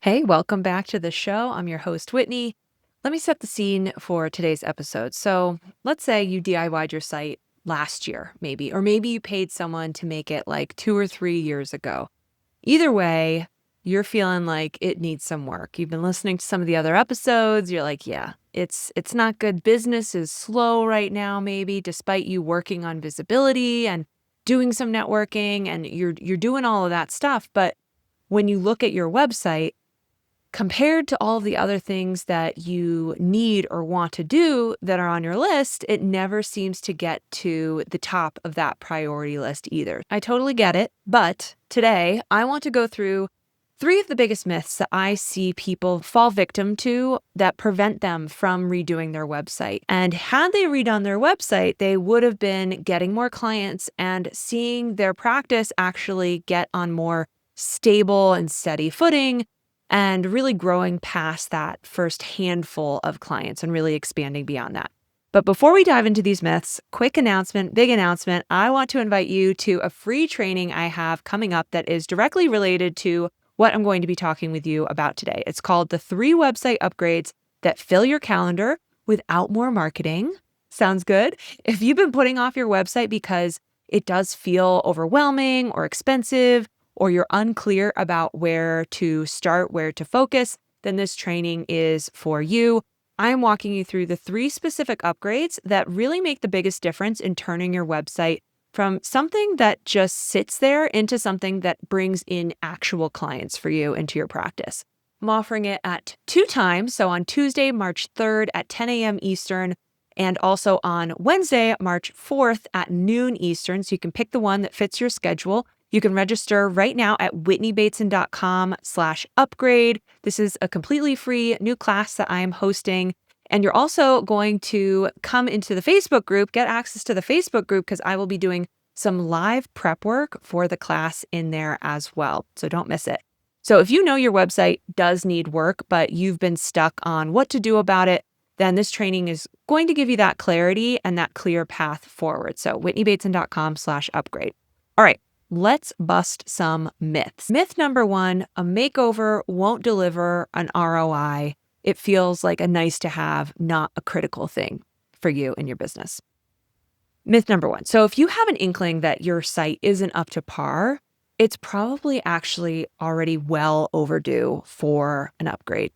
Hey, welcome back to the show. I'm your host, Whitney. Let me set the scene for today's episode. So, let's say you DIY'd your site last year, maybe, or maybe you paid someone to make it like 2 or 3 years ago. Either way, you're feeling like it needs some work. You've been listening to some of the other episodes. You're like, yeah, it's not good. Business is slow right now, maybe, despite you working on visibility and doing some networking, and you're doing all of that stuff. But when you look at your website, compared to all of the other things that you need or want to do that are on your list, it never seems to get to the top of that priority list either. I totally get it, but today I want to go through three of the biggest myths that I see people fall victim to that prevent them from redoing their website. And had they redone their website, they would have been getting more clients and seeing their practice actually get on more stable and steady footing, and really growing past that first handful of clients and really expanding beyond that. But before we dive into these myths, quick announcement, big announcement. I want to invite you to a free training I have coming up that is directly related to what I'm going to be talking with you about today. It's called the 3 Website Upgrades That Fill Your Calendar Without More Marketing. Sounds good? If you've been putting off your website because it does feel overwhelming or expensive, or you're unclear about where to start, where to focus, then this training is for you. I'm walking you through the 3 specific upgrades that really make the biggest difference in turning your website from something that just sits there into something that brings in actual clients for you into your practice. I'm offering it at 2 times, so on Tuesday, March 3rd at 10 a.m. Eastern, and also on Wednesday, March 4th at noon Eastern, so you can pick the one that fits your schedule. You can register right now at whitneybateson.com/upgrade. This is a completely free new class that I am hosting. And you're also going to come into the Facebook group, get access to the Facebook group, because I will be doing some live prep work for the class in there as well. So don't miss it. So if you know your website does need work, but you've been stuck on what to do about it, then this training is going to give you that clarity and that clear path forward. So whitneybateson.com/upgrade. All right. Let's bust some myths. Myth number 1, a makeover won't deliver an ROI. It feels like a nice to have, not a critical thing for you and your business. Myth number 1. So if you have an inkling that your site isn't up to par, it's probably actually already well overdue for an upgrade.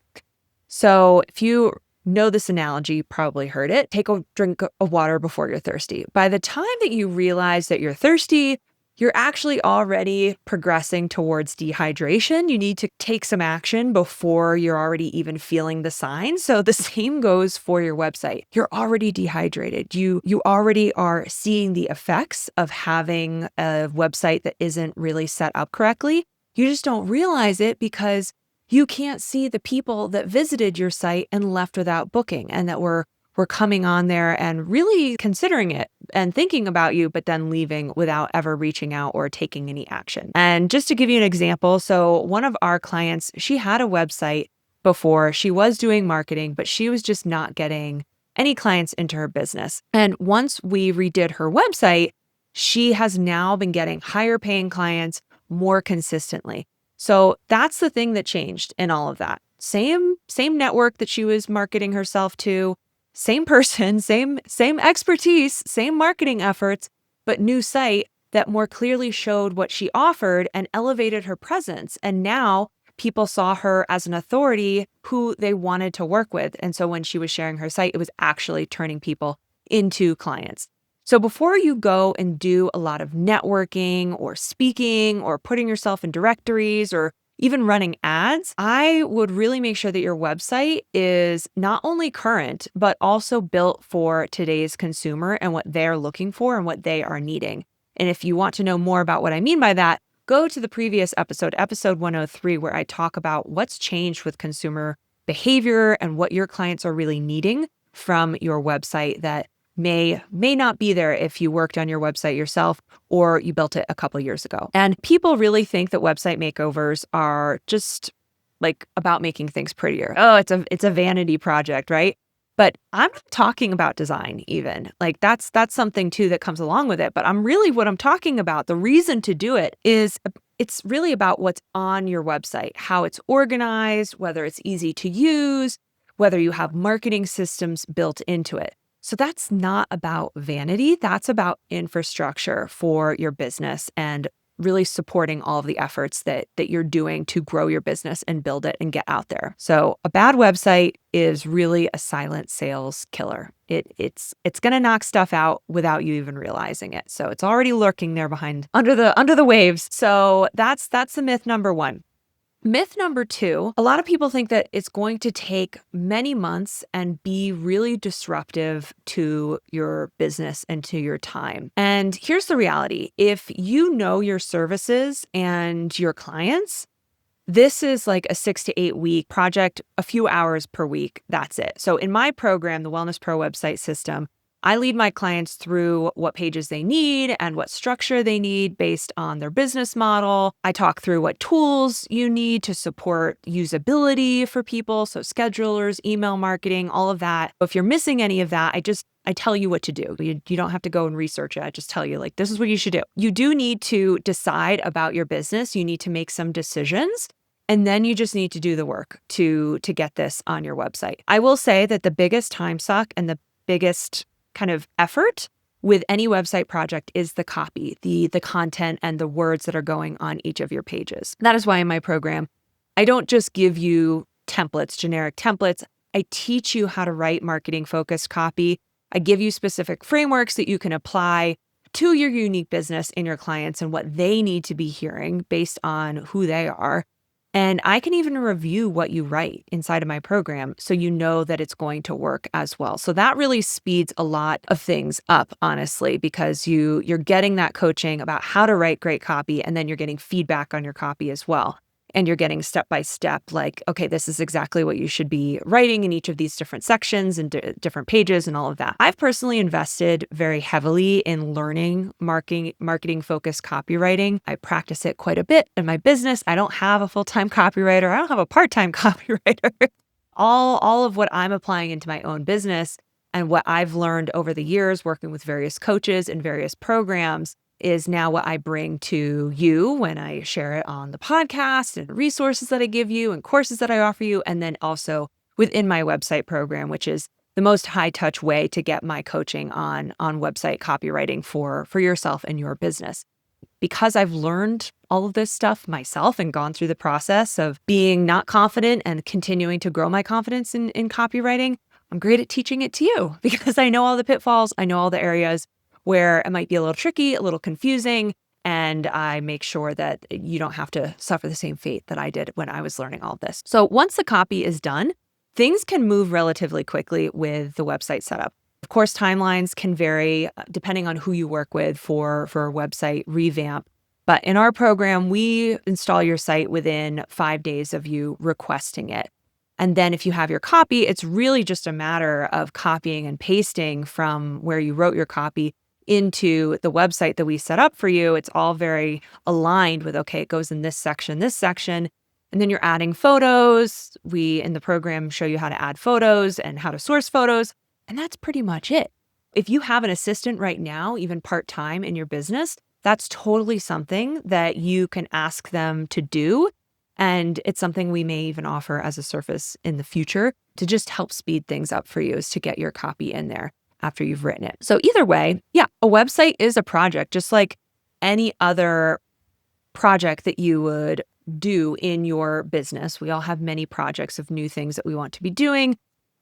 So if you know this analogy, you probably heard it. Take a drink of water before you're thirsty. By the time that you realize that you're thirsty, you're actually already progressing towards dehydration. You need to take some action before you're already even feeling the signs. So the same goes for your website. You're already dehydrated. You already are seeing the effects of having a website that isn't really set up correctly. You just don't realize it because you can't see the people that visited your site and left without booking, and that were coming on there and really considering it and thinking about you, but then leaving without ever reaching out or taking any action. And just to give you an example, so one of our clients, she had a website before, she was doing marketing, but she was just not getting any clients into her business. And once we redid her website, she has now been getting higher paying clients more consistently. So that's the thing that changed in all of that. Same network that she was marketing herself to, same person, same expertise, same marketing efforts, but new site that more clearly showed what she offered and elevated her presence. And now people saw her as an authority who they wanted to work with. And so when she was sharing her site, it was actually turning people into clients. So before you go and do a lot of networking or speaking or putting yourself in directories or even running ads, I would really make sure that your website is not only current, but also built for today's consumer and what they're looking for and what they are needing. And if you want to know more about what I mean by that, go to the previous episode 103, where I talk about what's changed with consumer behavior and what your clients are really needing from your website that may not be there if you worked on your website yourself or you built it a couple years ago. And people really think that website makeovers are just like about making things prettier. Oh, it's a vanity project, right? But I'm not talking about design even. Like that's something too that comes along with it. But what I'm talking about, the reason to do it is It's really about what's on your website, how it's organized, whether it's easy to use, whether you have marketing systems built into it. So that's not about vanity. That's about infrastructure for your business and really supporting all of the efforts that you're doing to grow your business and build it and get out there. So a bad website is really a silent sales killer. It's going to knock stuff out without you even realizing it. So it's already lurking there behind under the waves. So that's the myth number one. Myth number two, a lot of people think that it's going to take many months and be really disruptive to your business and to your time. And here's the reality. If you know your services and your clients, this is like a 6 to 8 week project, a few hours per week. That's it. So in my program, the Wellness Pro website system, I lead my clients through what pages they need and what structure they need based on their business model. I talk through what tools you need to support usability for people. So schedulers, email marketing, all of that. If you're missing any of that, I tell you what to do. You don't have to go and research it. I just tell you, like, this is what you should do. You do need to decide about your business. You need to make some decisions. And then you just need to do the work to get this on your website. I will say that the biggest time suck and the biggest kind of effort with any website project is the copy, the content and the words that are going on each of your pages. That is why in my program, I don't just give you templates, generic templates. I teach you how to write marketing focused copy. I give you specific frameworks that you can apply to your unique business and your clients and what they need to be hearing based on who they are. And I can even review what you write inside of my program so you know that it's going to work as well. So that really speeds a lot of things up, honestly, because you're getting that coaching about how to write great copy, and then you're getting feedback on your copy as well. And you're getting step by step, like, okay, this is exactly what you should be writing in each of these different sections and different pages and all of that. I've personally invested very heavily in learning marketing focused copywriting. I practice it quite a bit in my business. I don't have a full-time copywriter. I don't have a part-time copywriter. All of what I'm applying into my own business and what I've learned over the years working with various coaches and various programs is now what I bring to you when I share it on the podcast and resources that I give you and courses that I offer you. And then also within my website program, which is the most high touch way to get my coaching on website copywriting for yourself and your business. Because I've learned all of this stuff myself and gone through the process of being not confident and continuing to grow my confidence in copywriting, I'm great at teaching it to you because I know all the pitfalls. I know all the areas where it might be a little tricky, a little confusing, and I make sure that you don't have to suffer the same fate that I did when I was learning all this. So once the copy is done, things can move relatively quickly with the website setup. Of course, timelines can vary depending on who you work with for a website revamp. But in our program, we install your site within 5 days of you requesting it. And then if you have your copy, it's really just a matter of copying and pasting from where you wrote your copy into the website that we set up for you. It's all very aligned with, okay, it goes in this section, and then you're adding photos. We, in the program, show you how to add photos and how to source photos. And that's pretty much it. If you have an assistant right now, even part-time in your business, that's totally something that you can ask them to do. And it's something we may even offer as a service in the future to just help speed things up for you, is to get your copy in there after you've written it. So either way, yeah, a website is a project, just like any other project that you would do in your business. We all have many projects of new things that we want to be doing.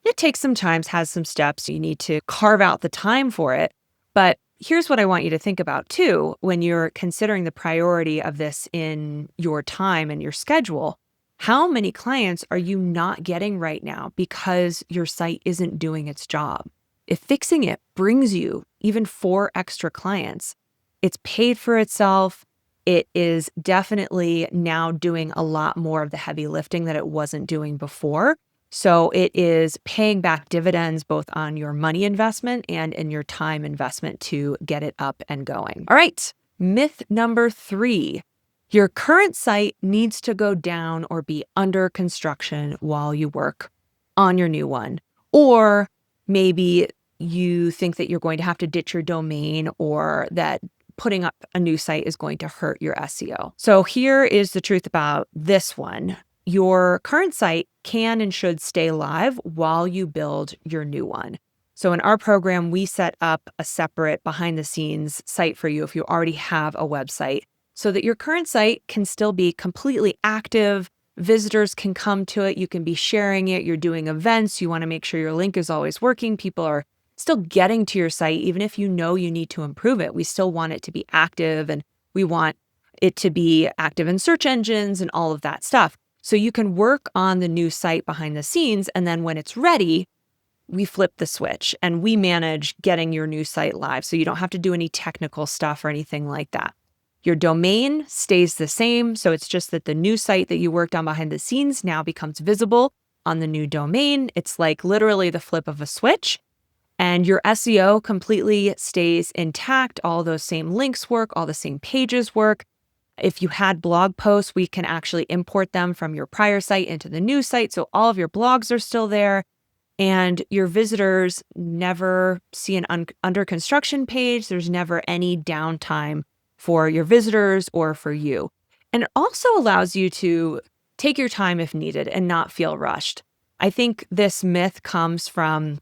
It takes some time, has some steps. You need to carve out the time for it. But here's what I want you to think about too, when you're considering the priority of this in your time and your schedule. How many clients are you not getting right now because your site isn't doing its job? If fixing it brings you even 4 extra clients, it's paid for itself. It is definitely now doing a lot more of the heavy lifting that it wasn't doing before. So it is paying back dividends both on your money investment and in your time investment to get it up and going. All right, myth number 3. Your current site needs to go down or be under construction while you work on your new one. Or maybe you think that you're going to have to ditch your domain, or that putting up a new site is going to hurt your SEO. So here is the truth about this one. Your current site can and should stay live while you build your new one. So in our program, we set up a separate behind the scenes site for you if you already have a website, so that your current site can still be completely active. Visitors can come to it. You can be sharing it. You're doing events. You want to make sure your link is always working. People are still getting to your site, even if you know you need to improve it. We still want it to be active, and we want it to be active in search engines and all of that stuff. So you can work on the new site behind the scenes, and then when it's ready, we flip the switch and we manage getting your new site live. So you don't have to do any technical stuff or anything like that. Your domain stays the same. So it's just that the new site that you worked on behind the scenes now becomes visible on the new domain. It's like literally the flip of a switch. And your SEO completely stays intact. All those same links work, all the same pages work. If you had blog posts, we can actually import them from your prior site into the new site. So all of your blogs are still there. And your visitors never see an under construction page. There's never any downtime for your visitors or for you. And it also allows you to take your time if needed and not feel rushed. I think this myth comes from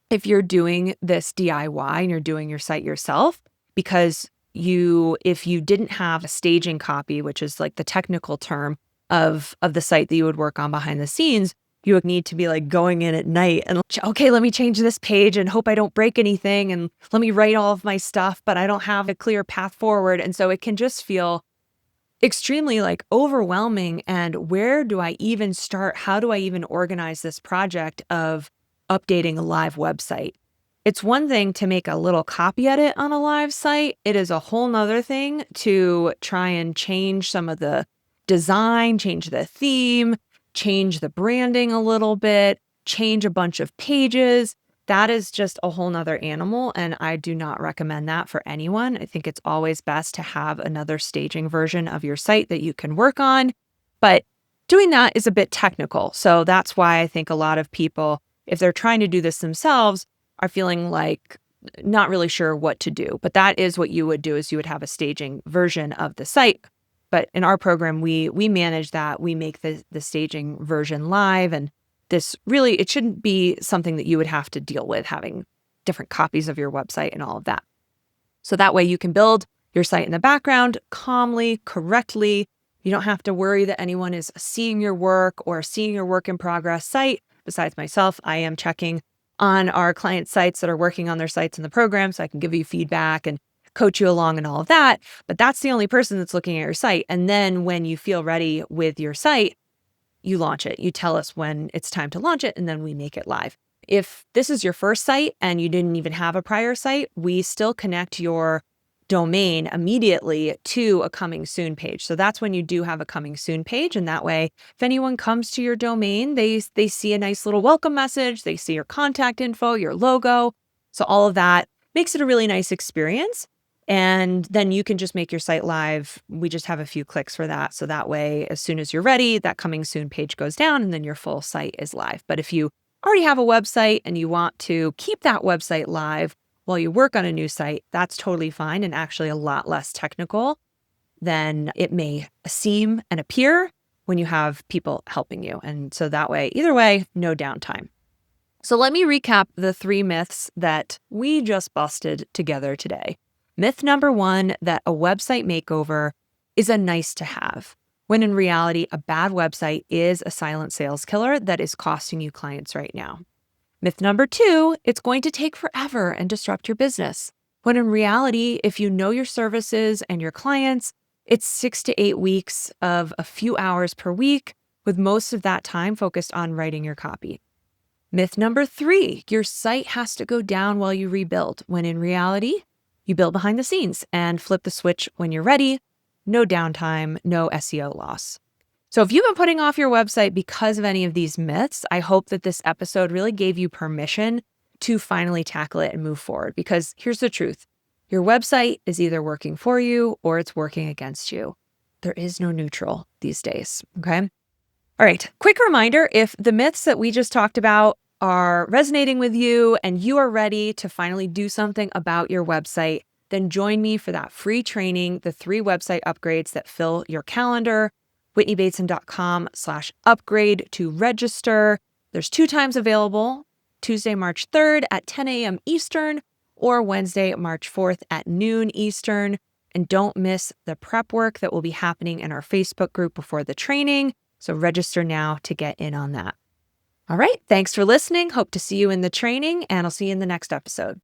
if you're doing this DIY and you're doing your site yourself, because if you didn't have a staging copy, which is like the technical term of the site that you would work on behind the scenes, you would need to be like going in at night and, okay, let me change this page and hope I don't break anything. And let me write all of my stuff, but I don't have a clear path forward. And so it can just feel extremely like overwhelming. And where do I even start? How do I even organize this project of updating a live website? It's one thing to make a little copy edit on a live site. It is a whole nother thing to try and change some of the design, change the theme, change the branding a little bit, change a bunch of pages. That is just a whole nother animal. And I do not recommend that for anyone. I think it's always best to have another staging version of your site that you can work on. But doing that is a bit technical. So that's why I think a lot of people, if they're trying to do this themselves, are feeling like not really sure what to do. But that is what you would do, is you would have a staging version of the site. But in our program, we manage that. We make the staging version live. And this really, it shouldn't be something that you would have to deal with, having different copies of your website and all of that. So that way you can build your site in the background calmly, correctly. You don't have to worry that anyone is seeing your work or seeing your work in progress site. Besides myself, I am checking on our client sites that are working on their sites in the program, so I can give you feedback and coach you along and all of that. But that's the only person that's looking at your site. And then when you feel ready with your site, you launch it. You tell us when it's time to launch it, and then we make it live. If this is your first site and you didn't even have a prior site, we still connect your domain immediately to a coming soon page. So that's when you do have a coming soon page. And that way, if anyone comes to your domain, they see a nice little welcome message. They see your contact info, your logo. So all of that makes it a really nice experience. And then you can just make your site live. We just have a few clicks for that. So that way, as soon as you're ready, that coming soon page goes down and then your full site is live. But if you already have a website and you want to keep that website live while you work on a new site, that's totally fine and actually a lot less technical than it may seem and appear when you have people helping you. And so that way, either way, no downtime. So let me recap the 3 myths that we just busted together today. Myth number 1, that a website makeover is a nice to have, when in reality, a bad website is a silent sales killer that is costing you clients right now. Myth number 2, it's going to take forever and disrupt your business, when in reality, if you know your services and your clients, it's 6 to 8 weeks of a few hours per week, with most of that time focused on writing your copy. Myth number 3, your site has to go down while you rebuild, when in reality, you build behind the scenes and flip the switch when you're ready. No downtime, no SEO loss. So if you've been putting off your website because of any of these myths, I hope that this episode really gave you permission to finally tackle it and move forward. Because here's the truth. Your website is either working for you or it's working against you. There is no neutral these days, okay? All right, quick reminder, if the myths that we just talked about are resonating with you and you are ready to finally do something about your website, then join me for that free training, the 3 website upgrades that fill your calendar. WhitneyBateson.com/upgrade to register. There's 2 times available, Tuesday, March 3rd at 10 a.m. Eastern or Wednesday, March 4th at noon Eastern. And don't miss the prep work that will be happening in our Facebook group before the training. So register now to get in on that. All right. Thanks for listening. Hope to see you in the training, and I'll see you in the next episode.